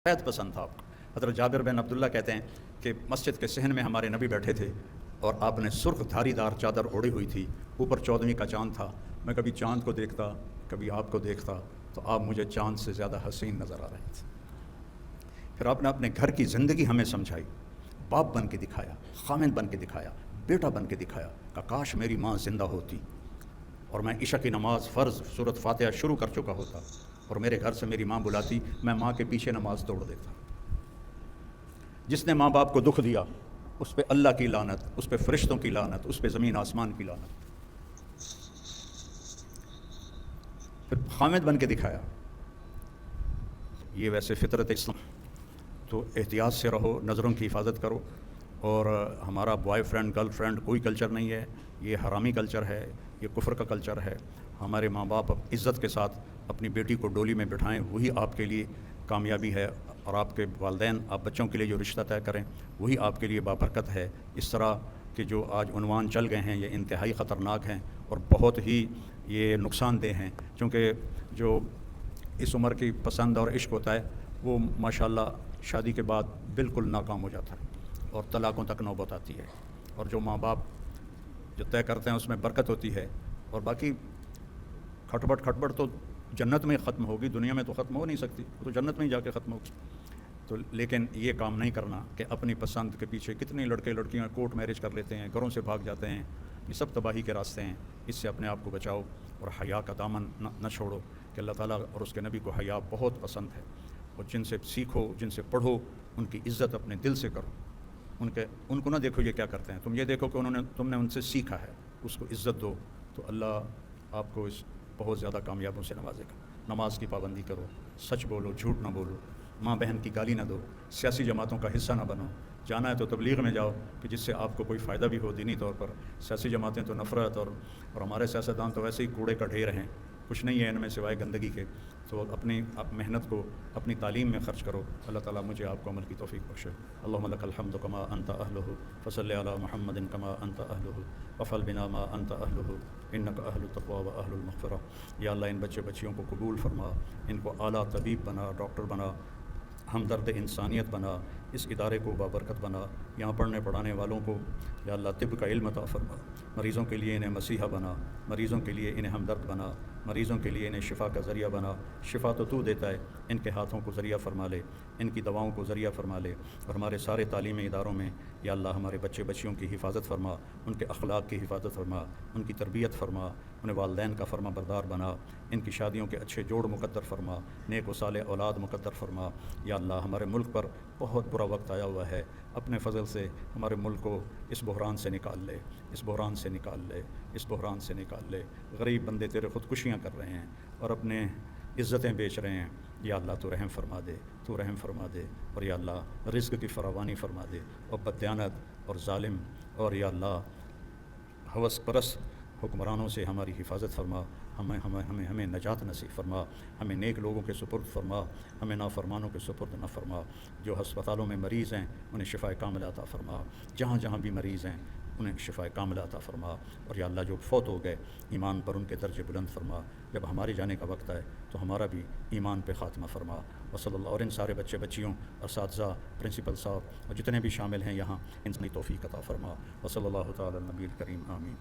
بیت پسند تھا آپ کو۔ حضرت جابر بن عبداللہ کہتے ہیں کہ مسجد کے صحن میں ہمارے نبی بیٹھے تھے اور آپ نے سرخ دھاری دار چادر اوڑھی ہوئی تھی، اوپر 14ویں کا چاند تھا۔ میں کبھی چاند کو دیکھتا، کبھی آپ کو دیکھتا تو آپ مجھے چاند سے زیادہ حسین نظر آ رہے تھے۔ پھر آپ نے اپنے گھر کی زندگی ہمیں سمجھائی، باپ بن کے دکھایا، خامند بن کے دکھایا، بیٹا بن کے دکھایا کہ کاش میری ماں زندہ ہوتی اور میں عشاء کی نماز فرض سورۃ فاتحہ شروع کر چکا ہوتا اور میرے گھر سے میری ماں بلاتی، میں ماں کے پیچھے نماز توڑ دیتا۔ جس نے ماں باپ کو دکھ دیا اس پہ اللہ کی لعنت، اس پہ فرشتوں کی لعنت، اس پہ زمین آسمان کی لعنت۔ پھر خامد بن کے دکھایا۔ یہ ویسے فطرت اسلام، تو احتیاط سے رہو، نظروں کی حفاظت کرو۔ اور ہمارا بوائے فرینڈ گرل فرینڈ کوئی کلچر نہیں ہے، یہ حرامی کلچر ہے، یہ کفر کا کلچر ہے۔ ہمارے ماں باپ عزت کے ساتھ اپنی بیٹی کو ڈولی میں بٹھائیں، وہی آپ کے لیے کامیابی ہے، اور آپ کے والدین آپ بچوں کے لیے جو رشتہ طے کریں وہی آپ کے لیے بابرکت ہے۔ اس طرح کہ جو آج عنوان چل گئے ہیں یہ انتہائی خطرناک ہیں اور بہت ہی یہ نقصان دہ ہیں، چونکہ جو اس عمر کی پسند اور عشق ہوتا ہے وہ ماشاءاللہ شادی کے بعد بالکل ناکام ہو جاتا ہے اور طلاقوں تک نوبت آتی ہے، اور جو ماں باپ جو طے کرتے ہیں اس میں برکت ہوتی ہے، اور باقی کھٹبٹ تو جنت میں ختم ہوگی، دنیا میں تو ختم ہو نہیں سکتی، تو جنت میں ہی جا کے ختم ہوگی۔ تو لیکن یہ کام نہیں کرنا کہ اپنی پسند کے پیچھے کتنے لڑکے لڑکیاں کورٹ میرج کر لیتے ہیں، گھروں سے بھاگ جاتے ہیں، یہ سب تباہی کے راستے ہیں۔ اس سے اپنے آپ کو بچاؤ اور حیا کا دامن نہ چھوڑو، کہ اللہ تعالیٰ اور اس کے نبی کو حیا بہت پسند ہے، اور جن سے سیکھو، جن سے پڑھو، ان کی عزت اپنے دل سے کرو۔ ان کو نہ دیکھو یہ کیا کرتے ہیں، تم یہ دیکھو کہ تم نے ان سے سیکھا ہے، اس کو عزت دو، تو اللہ آپ کو اس بہت زیادہ کامیابوں سے نوازے گا۔ نماز کی پابندی کرو، سچ بولو، جھوٹ نہ بولو، ماں بہن کی گالی نہ دو، سیاسی جماعتوں کا حصہ نہ بنو۔ جانا ہے تو تبلیغ میں جاؤ کہ جس سے آپ کو کوئی فائدہ بھی ہو دینی طور پر۔ سیاسی جماعتیں تو نفرت اور ہمارے سیاستدان تو ویسے ہی کوڑے کا ڈھیر ہیں، کچھ نہیں ہے ان میں سوائے گندگی کے۔ تو اپنی محنت کو اپنی تعلیم میں خرچ کرو۔ اللہ تعالیٰ مجھے آپ کو عمل کی توفیق بخشے۔ اللہم لک الحمد کما انت اہلہ فصلی علی محمد کما انت اہلہ وفعل بنا ما انت اہلہ انک اہل التقوی و اہل المغفرہ۔ یا اللہ ان بچے بچیوں کو قبول فرما، ان کو اعلیٰ طبیب بنا، ڈاکٹر بنا، ہمدرد انسانیت بنا، اس ادارے کو بابرکت بنا، یہاں پڑھنے پڑھانے والوں کو یا اللہ طب کا علم عطا فرما، مریضوں کے لیے انہیں مسیحا بنا، مریضوں کے لیے انہیں ہمدرد بنا، مریضوں کے لیے انہیں شفا کا ذریعہ بنا۔ شفا تو دیتا ہے، ان کے ہاتھوں کو ذریعہ فرما لے، ان کی دواؤں کو ذریعہ فرما لے، اور ہمارے سارے تعلیمی اداروں میں یا اللہ ہمارے بچے بچیوں کی حفاظت فرما، ان کے اخلاق کی حفاظت فرما، ان کی تربیت فرما، انہیں والدین کا فرما بردار بنا، ان کی شادیوں کے اچھے جوڑ مقدر فرما، نیک و صالح اولاد مقدر فرما۔ یا اللہ ہمارے ملک پر بہت برا وقت آیا ہوا ہے، اپنے فضل سے ہمارے ملک کو اس بحران سے نکال لے، اس بحران سے نکال لے، اس بحران سے نکال لے۔ غریب بندے تیرے خودکشیاں کر رہے ہیں اور اپنے عزتیں بیچ رہے ہیں، یا اللہ تو رحم فرما دے، تو رحم فرما دے، اور یا اللہ رزق کی فراوانی فرما دے، اور بددیانت اور ظالم اور یا اللہ ہوس پرست حکمرانوں سے ہماری حفاظت فرما، ہمیں نجات نصیب فرما، ہمیں نیک لوگوں کے سپرد فرما، ہمیں نافرمانوں کے سپرد نہ فرما۔ جو ہسپتالوں میں مریض ہیں انہیں شفاء کاملہ عطا فرما، جہاں جہاں بھی مریض ہیں انہیں شفاء کاملہ عطا فرما، اور یا اللہ جو فوت ہو گئے ایمان پر ان کے درجے بلند فرما۔ جب ہمارے جانے کا وقت آئے تو ہمارا بھی ایمان پہ خاتمہ فرما۔ وصلی اللہ، اور ان سارے بچے بچیوں، اساتذہ، پرنسپل صاحب اور جتنے بھی شامل ہیں یہاں، ان کی توفیق عطا فرما۔ وصلی اللہ تعالی علی نبی الکریم، آمین۔